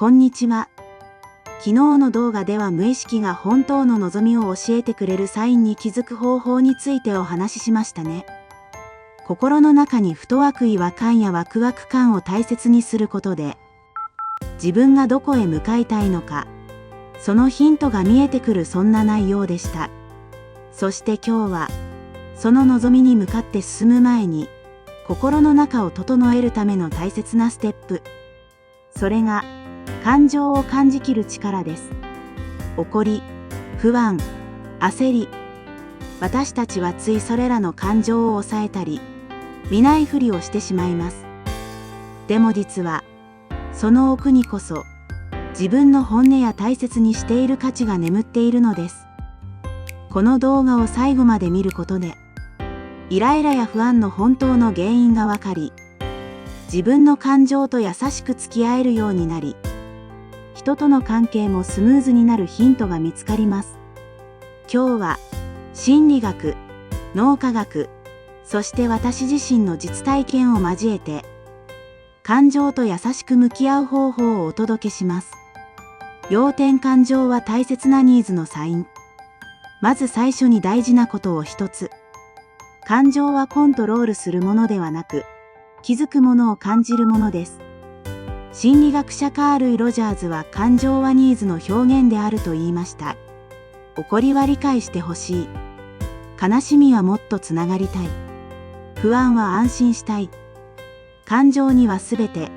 こんにちは。昨日の動画では無意識が本当の望みを教えてくれるサインに気づく方法についてお話ししましたね。心の中に不悪意和感やワクワク感を大切にすることで、自分がどこへ向かいたいのか、そのヒントが見えてくる、そんな内容でした。そして今日は、その望みに向かって進む前に、心の中を整えるための大切なステップ。それが、感情を感じきる力です。怒り、不安、焦り。私たちはついそれらの感情を抑えたり、見ないふりをしてしまいます。でも実は、その奥にこそ、自分の本音や大切にしている価値が眠っているのです。この動画を最後まで見ることで、イライラや不安の本当の原因がわかり、自分の感情と優しく付き合えるようになり、人との関係もスムーズになるヒントが見つかります。今日は、心理学、脳科学、そして私自身の実体験を交えて、感情と優しく向き合う方法をお届けします。要点：感情は大切なニーズのサイン。まず最初に大事なことを一つ。感情はコントロールするものではなく、気づくものを感じるものです。心理学者カール・ロジャーズは感情はニーズの表現であると言いました。怒りは理解してほしい。悲しみはもっとつながりたい。不安は安心したい。感情にはすべて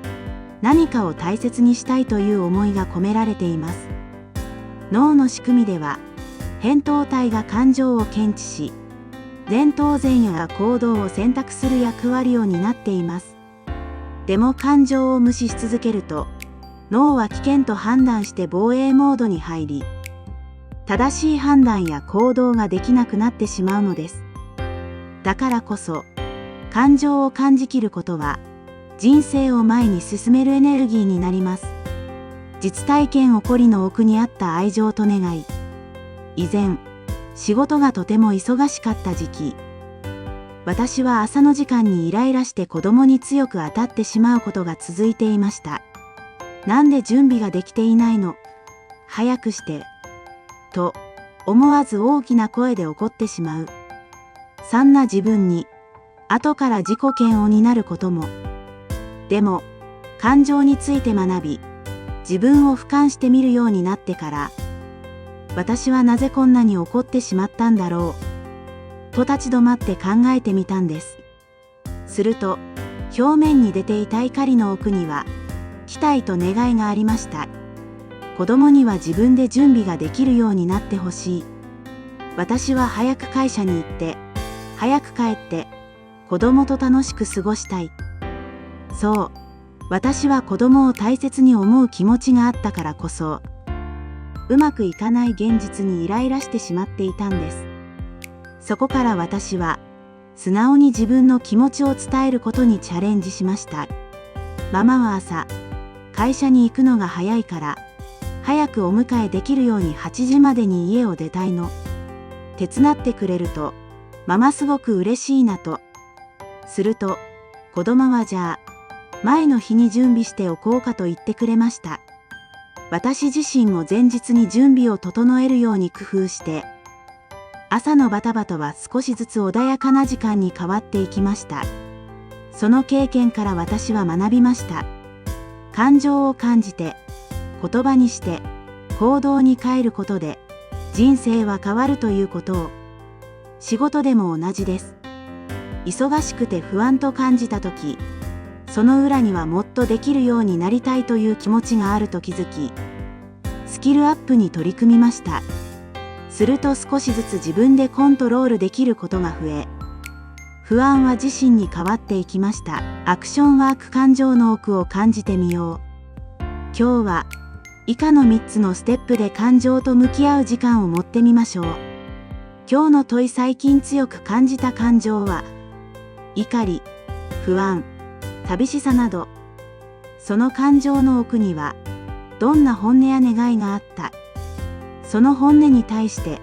何かを大切にしたいという思いが込められています。脳の仕組みでは、扁桃体が感情を検知し、前頭前野が行動を選択する役割を担っています。でも感情を無視し続けると、脳は危険と判断して防衛モードに入り、正しい判断や行動ができなくなってしまうのです。だからこそ、感情を感じきることは、人生を前に進めるエネルギーになります。実体験：怒りの奥にあった愛情と願い。以前、仕事がとても忙しかった時期、私は朝の時間にイライラして子供に強く当たってしまうことが続いていました。なんで準備ができていないの？早くして。と、思わず大きな声で怒ってしまう。そんな自分に、後から自己嫌悪になることも。でも、感情について学び、自分を俯瞰してみるようになってから、私はなぜこんなに怒ってしまったんだろう。と立ち止まって考えてみたんです。すると、表面に出ていた怒りの奥には、期待と願いがありました。子供には自分で準備ができるようになってほしい。私は早く会社に行って、早く帰って、子供と楽しく過ごしたい。そう、私は子供を大切に思う気持ちがあったからこそ、うまくいかない現実にイライラしてしまっていたんです。そこから私は、素直に自分の気持ちを伝えることにチャレンジしました。ママは朝、会社に行くのが早いから、早くお迎えできるように8時までに家を出たいの。手伝ってくれると、ママすごく嬉しいなと。すると、子供はじゃあ、前の日に準備しておこうかと言ってくれました。私自身も前日に準備を整えるように工夫して、朝のバタバタは少しずつ穏やかな時間に変わっていきました。その経験から私は学びました。感情を感じて、言葉にして、行動に変えることで、人生は変わるということを。仕事でも同じです。忙しくて不安と感じたとき、その裏にはもっとできるようになりたいという気持ちがあると気づき、スキルアップに取り組みました。すると少しずつ自分でコントロールできることが増え、不安は自信に変わっていきました。アクションワーク：感情の奥を感じてみよう。今日は以下の3つのステップで感情と向き合う時間を持ってみましょう。今日の問い：最近強く感じた感情は、怒り、不安、寂しさなど。その感情の奥には、どんな本音や願いがあった？その本音に対して、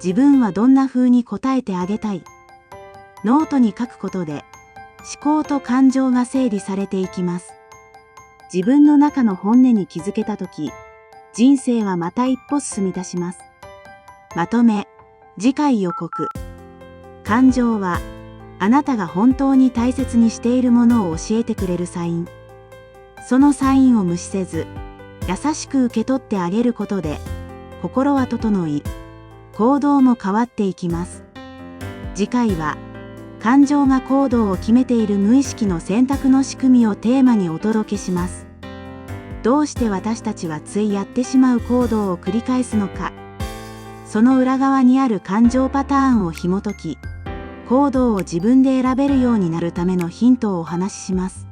自分はどんな風に答えてあげたい？ノートに書くことで、思考と感情が整理されていきます。自分の中の本音に気づけたとき、人生はまた一歩進み出します。まとめ、次回予告。感情は、あなたが本当に大切にしているものを教えてくれるサイン。そのサインを無視せず、優しく受け取ってあげることで、心は整い、行動も変わっていきます。次回は、感情が行動を決めている無意識の選択の仕組みをテーマにお届けします。どうして私たちはついやってしまう行動を繰り返すのか。その裏側にある感情パターンを紐解き、行動を自分で選べるようになるためのヒントをお話しします。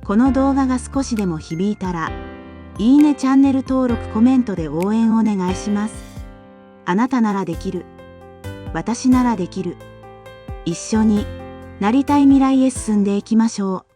この動画が少しでも響いたら、いいね、チャンネル登録、コメントで応援お願いします。あなたならできる。私ならできる。一緒になりたい未来へ進んでいきましょう。